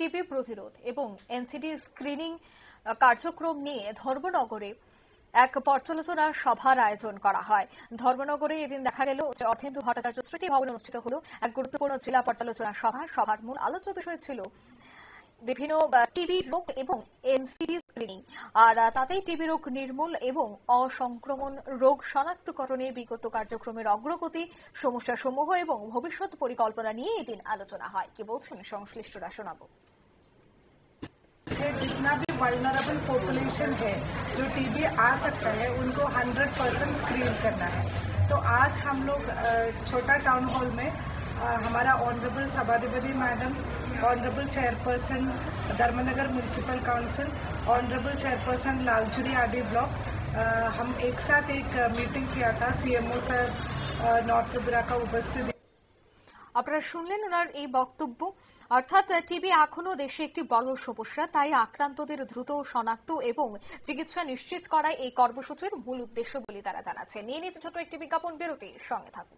TB প্রতিরোধ এবং NCD screening কার্যক্রম নিয়ে ধর্মনগরে এক পর্যালোচনা সভার আয়োজন করা হয়। ধর্মনগরে এদিন দেখা গেল যে অর্থেন্দু ভট্টাচার্য স্মৃতি ভবনে অনুষ্ঠিত হল এক গুরুত্বপূর্ণ জেলা পর্যালোচনা সভা। সভার মূল আলোচ্য বিষয় ছিল বিভিন্ন টিবি রোগ এবং এনসিডি স্ক্রিনিং, আর তাতেই টিবি রোগ নির্মূল এবং অসংক্রমণ রোগ শনাক্তকরণে বিগত কার্যক্রমের অগ্রগতি, সমস্যাসমূহ এবং ভবিষ্যৎ পরিকল্পনা নিয়ে এদিন আলোচনা হয়। কি বলছেন সংশ্লিষ্টরা শোনাবো। जितना भी वल्नरेबल पॉपुलेशन है जो टीबी आ सकता है उनको 100% स्क्रीन करना है। तो आज हम लोग छोटा टाउन हॉल में हमारा ऑनरेबल सभाधिपति madam, honourable chairperson Dharmanagar municipal council, honourable chairperson Lalchuri RD block, हम एक साथ एक मीटिंग किया था। सीएमओ सर नॉर्थ त्रिपुरा का उपस्थिति। আপনারা শুনলেন ওনার এই বক্তব্য। অর্থাৎ টিবি এখনো দেশে একটি বড় সমস্যা, তাই আক্রান্তদের দ্রুত শনাক্ত এবং চিকিৎসা নিশ্চিত করাই এই কর্মসূচির মূল উদ্দেশ্য বলে তারা জানাচ্ছে। নিয়ে নিচ্ছে ছোট একটি বিজ্ঞাপন বিরতি, সঙ্গে থাকুন।